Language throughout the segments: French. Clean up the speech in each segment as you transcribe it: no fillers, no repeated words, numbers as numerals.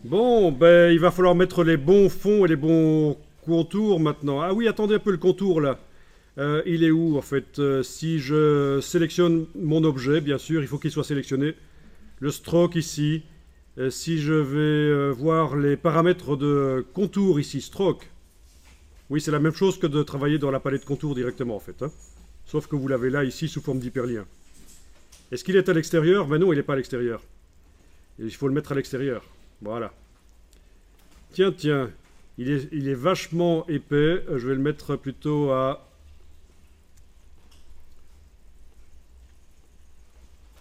Bon, ben, il va falloir mettre les bons fonds et les bons contours maintenant. Ah oui, attendez un peu le contour là. Il est où en fait? Si je sélectionne mon objet, bien sûr, il faut qu'il soit sélectionné. Le stroke ici. Si je vais voir les paramètres de contour ici, stroke. Oui, c'est la même chose que de travailler dans la palette contour directement en fait, hein. Sauf que vous l'avez là ici sous forme d'hyperlien. Est-ce qu'il est à l'extérieur? Ben non, il n'est pas à l'extérieur. Il faut le mettre à l'extérieur. Voilà. Tiens, tiens, il est vachement épais. Je vais le mettre plutôt à...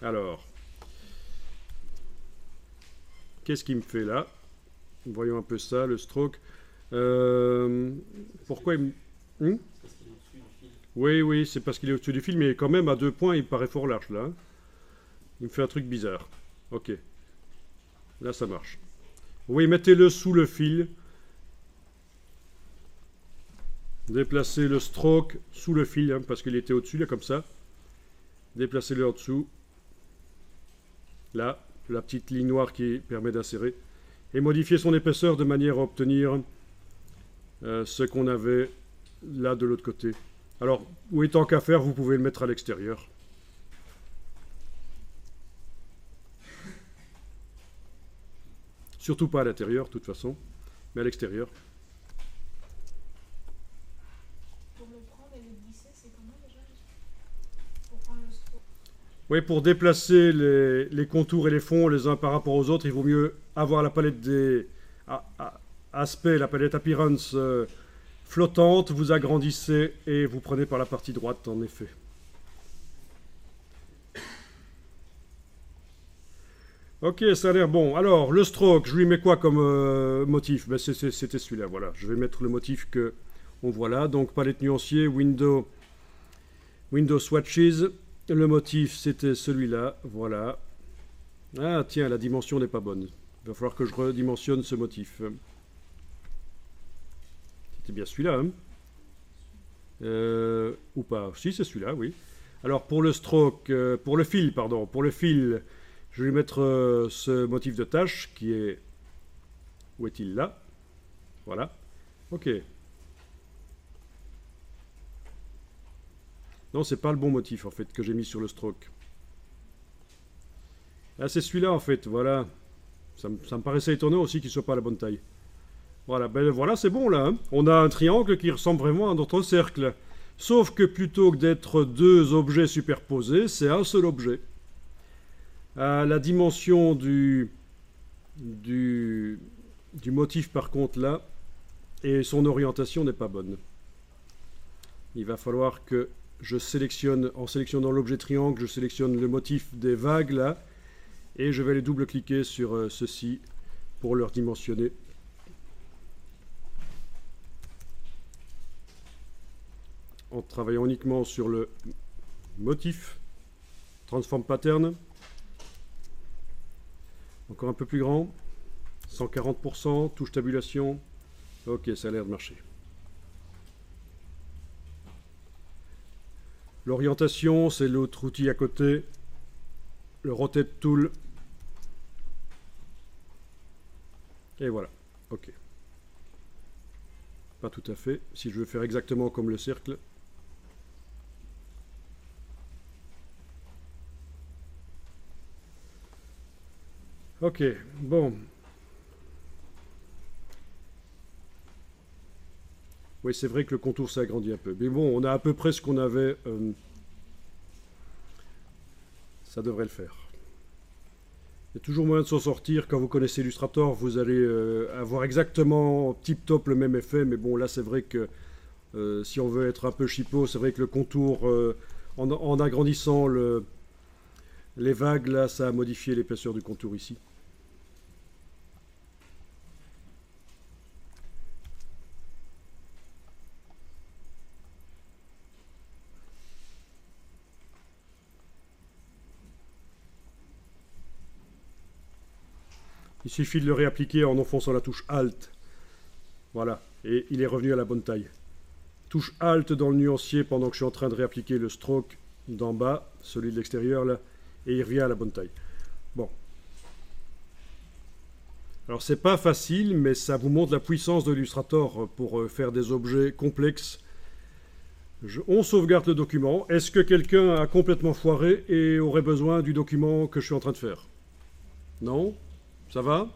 Alors, qu'est-ce qu'il me fait là? Voyons un peu ça, le stroke. Pourquoi il me... Hmm. Oui, oui, c'est parce qu'il est au-dessus du fil, mais quand même à 2 points, il paraît fort large là, hein. Il me fait un truc bizarre. Ok, là ça marche. Oui, mettez-le sous le fil. Déplacez le stroke sous le fil, hein, parce qu'il était au-dessus, là, comme ça. Déplacez-le en dessous. Là, la petite ligne noire qui permet d'insérer. Et modifier son épaisseur de manière à obtenir ce qu'on avait là de l'autre côté. Alors, oui, tant qu'à faire, vous pouvez le mettre à l'extérieur. Surtout pas à l'intérieur, de toute façon, mais à l'extérieur. Pour le prendre et le glisser, c'est comment déjà? Pour prendre le stroke. Oui, pour déplacer les contours et les fonds les uns par rapport aux autres, il vaut mieux avoir la palette des aspects, la palette appearance flottante, vous agrandissez et vous prenez par la partie droite, en effet. Ok, ça a l'air bon. Alors, le stroke, je lui mets quoi comme motif? Ben, c'était celui-là, voilà. Je vais mettre le motif que on voit là. Donc, palette nuancier, Windows Swatches. Le motif, c'était celui-là, voilà. Ah, tiens, la dimension n'est pas bonne. Il va falloir que je redimensionne ce motif. C'était bien celui-là, hein? Ou pas? Si, c'est celui-là, oui. Alors, pour le stroke, pour le fil, pardon, pour le fil, je vais mettre ce motif de tâche qui est... Où est-il là? Voilà. Ok. Non, c'est pas le bon motif en fait que j'ai mis sur le stroke. Ah, c'est celui-là en fait, voilà. Ça me paraissait étonnant aussi qu'il soit pas à la bonne taille. Voilà, ben voilà, c'est bon là, hein. On a un triangle qui ressemble vraiment à notre cercle. Sauf que plutôt que d'être deux objets superposés, c'est un seul objet. La dimension du, du motif par contre là, et son orientation n'est pas bonne. Il va falloir que je sélectionne, en sélectionnant l'objet triangle, je sélectionne le motif des vagues là, et je vais les double-cliquer sur ceci pour leur dimensionner. En travaillant uniquement sur le motif, Transform Pattern, encore un peu plus grand, 140%, touche tabulation, ok, ça a l'air de marcher. L'orientation, c'est l'autre outil à côté, le Rotate Tool, et voilà, ok. Pas tout à fait, si je veux faire exactement comme le cercle. Ok, bon. Oui, c'est vrai que le contour s'est agrandi un peu. Mais bon, on a à peu près ce qu'on avait. Ça devrait le faire. Il y a toujours moyen de s'en sortir. Quand vous connaissez Illustrator, vous allez avoir exactement tip-top le même effet. Mais bon, là, c'est vrai que si on veut être un peu chipot, c'est vrai que le contour, en agrandissant les vagues, là, ça a modifié l'épaisseur du contour ici. Il suffit de le réappliquer en enfonçant la touche Alt. Voilà, et il est revenu à la bonne taille. Touche Alt dans le nuancier pendant que je suis en train de réappliquer le stroke d'en bas, celui de l'extérieur là, et il revient à la bonne taille. Bon. Alors c'est pas facile, mais ça vous montre la puissance de Illustrator pour faire des objets complexes. On sauvegarde le document. Est-ce que quelqu'un a complètement foiré et aurait besoin du document que je suis en train de faire? Non? Ça va?